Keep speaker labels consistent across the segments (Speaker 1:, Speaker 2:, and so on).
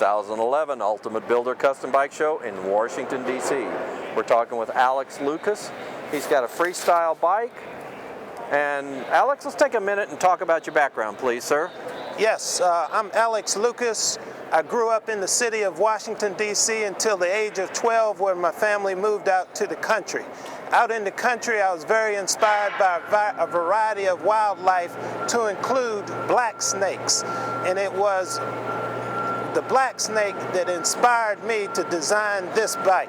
Speaker 1: 2011 Ultimate Builder Custom Bike Show in Washington, D.C. We're talking with Alex Lucas. He's got a freestyle bike. And Alex, let's take a minute and talk about your background, please, sir.
Speaker 2: Yes, I'm Alex Lucas. I grew up in the city of Washington, D.C. until the age of 12, where my family moved out to the country. Out in the country, I was very inspired by a variety of wildlife, to include black snakes. And it was the black snake that inspired me to design this bike.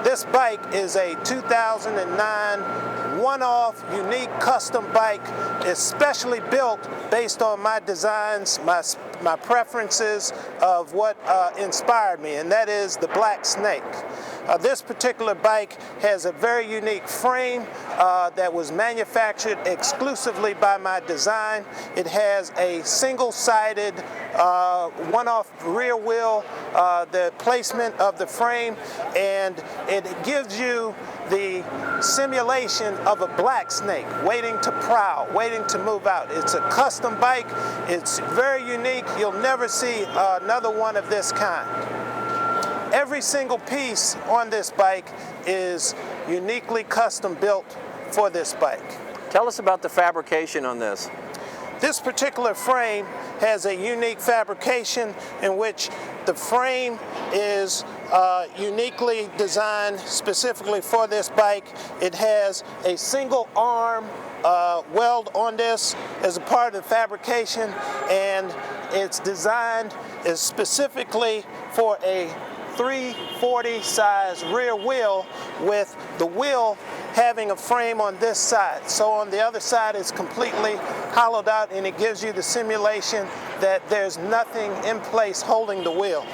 Speaker 2: This bike is a 2009 one-off, unique custom bike, especially built based on my designs, my preferences of what inspired me, and that is the black snake. This particular bike has a very unique frame that was manufactured exclusively by my design. It has a single-sided one-off rear wheel, the placement of the frame, and it gives you the simulation of a black snake waiting to prowl, waiting to move out. It's a custom bike. It's very unique. You'll never see another one of this kind. Every single piece on this bike is uniquely custom built for this bike.
Speaker 1: Tell us about the fabrication on this.
Speaker 2: This particular frame has a unique fabrication in which the frame is uniquely designed specifically for this bike. It has a single arm weld on this as a part of the fabrication, and it's designed is specifically for a 340 size rear wheel, with the wheel having a frame on this side. So on the other side it's completely hollowed out, and it gives you the simulation that there's nothing in place holding the wheel.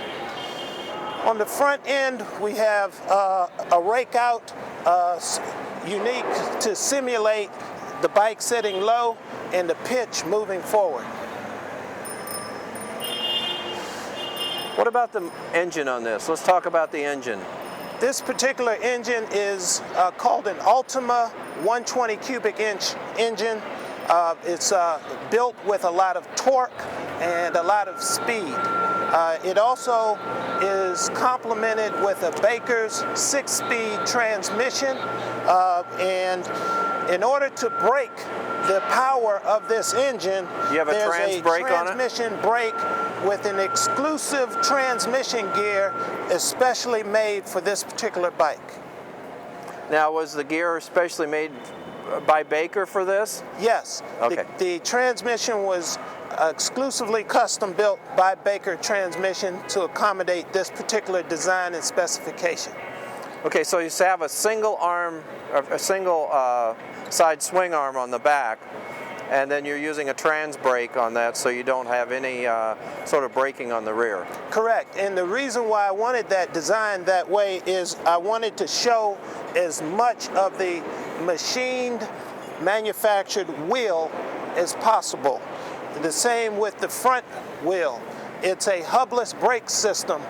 Speaker 2: On the front end we have a rake out unique to simulate the bike sitting low and the pitch moving forward.
Speaker 1: What about the engine on this? Let's talk about the engine.
Speaker 2: This particular engine is called an Ultima 120 cubic inch engine. It's built with a lot of torque and a lot of speed. It also is complemented with a Baker's 6-speed transmission, and in order to break the power of this engine, there's a transmission brake with an exclusive transmission gear especially made for this particular bike.
Speaker 1: Now, was the gear especially made by Baker for this?
Speaker 2: Yes.
Speaker 1: Okay.
Speaker 2: The transmission was exclusively custom built by Baker Transmission to accommodate this particular design and specification.
Speaker 1: Okay, so you have a single arm, a single side swing arm on the back, and then you're using a trans brake on that so you don't have any sort of braking on the rear.
Speaker 2: Correct, and the reason why I wanted that design that way is I wanted to show as much of the machined, manufactured wheel as possible. The same with the front wheel. It's a hubless brake system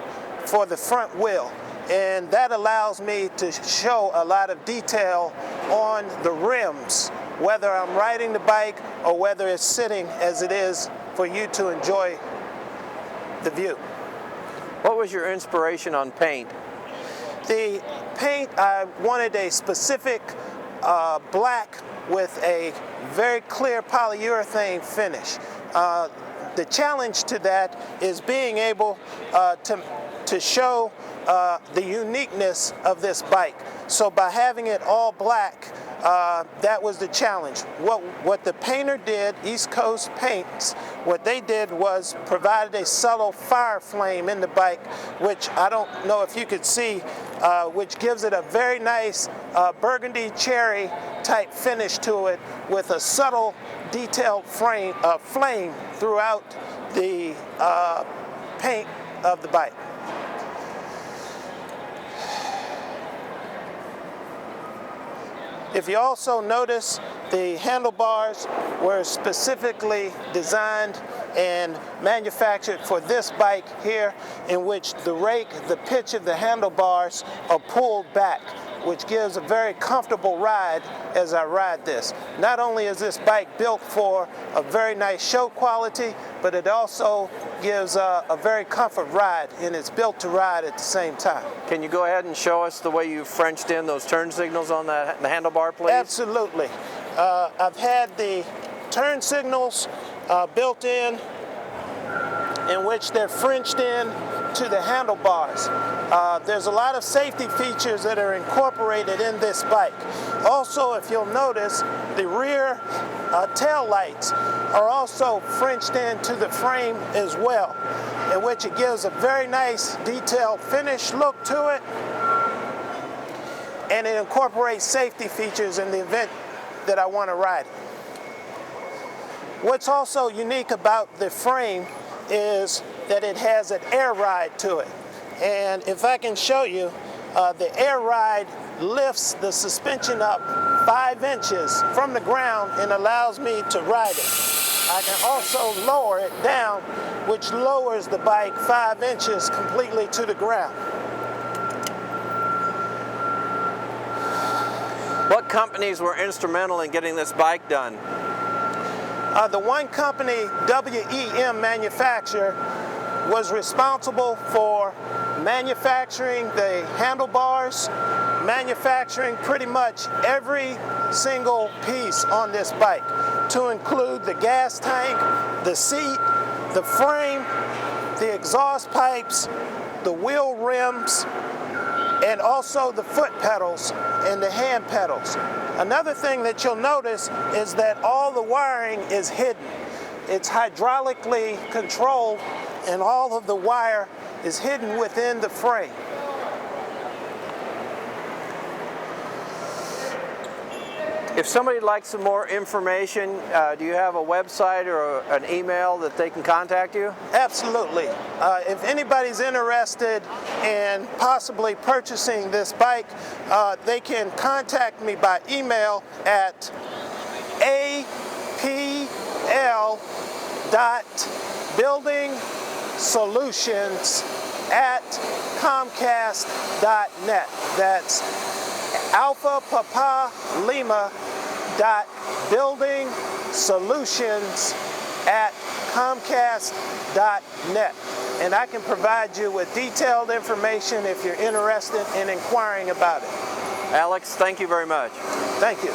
Speaker 2: for the front wheel, and that allows me to show a lot of detail on the rims, whether I'm riding the bike or whether it's sitting as it is for you to enjoy the view.
Speaker 1: What was your inspiration on paint?
Speaker 2: The paint, I wanted a specific black with a very clear polyurethane finish. The challenge to that is being able to show the uniqueness of this bike. So by having it all black, that was the challenge. What the painter did, East Coast Paints, what they did was provided a subtle fire flame in the bike, which I don't know if you could see, which gives it a very nice burgundy cherry type finish to it, with a subtle detailed flame throughout the paint of the bike. If you also notice, the handlebars were specifically designed and manufactured for this bike here, in which the rake, the pitch of the handlebars are pulled back. which gives a very comfortable ride as I ride this. Not only is this bike built for a very nice show quality, but it also gives a very comfort ride, and it's built to ride at the same time.
Speaker 1: Can you go ahead and show us the way you Frenched in those turn signals on the handlebar, please?
Speaker 2: Absolutely. I've had the turn signals built in which they're Frenched in to the handlebars. There's a lot of safety features that are incorporated in this bike. Also, if you'll notice, the rear tail lights are also Frenched into the frame as well, in which it gives a very nice detailed finish look to it, and it incorporates safety features in the event that I want to ride it. What's also unique about the frame is that it has an air ride to it. And if I can show you, the air ride lifts the suspension up 5 inches from the ground and allows me to ride it. I can also lower it down, which lowers the bike 5 inches completely to the ground.
Speaker 1: What companies were instrumental in getting this bike done?
Speaker 2: The one company, WEM Manufacture, was responsible for manufacturing the handlebars, manufacturing pretty much every single piece on this bike, to include the gas tank, the seat, the frame, the exhaust pipes, the wheel rims, and also the foot pedals and the hand pedals. Another thing that you'll notice is that all the wiring is hidden. It's hydraulically controlled, and all of the wire is hidden within the frame.
Speaker 1: If somebody likes some more information, do you have a website or an email that they can contact you?
Speaker 2: Absolutely. If anybody's interested in possibly purchasing this bike, they can contact me by email at apl.buildingsolutions@comcast.net. That's Alpha Papa Lima buildingsolutions@comcast.net, and I can provide you with detailed information if you're interested in inquiring about it.
Speaker 1: Alex, thank you very much.
Speaker 2: Thank you.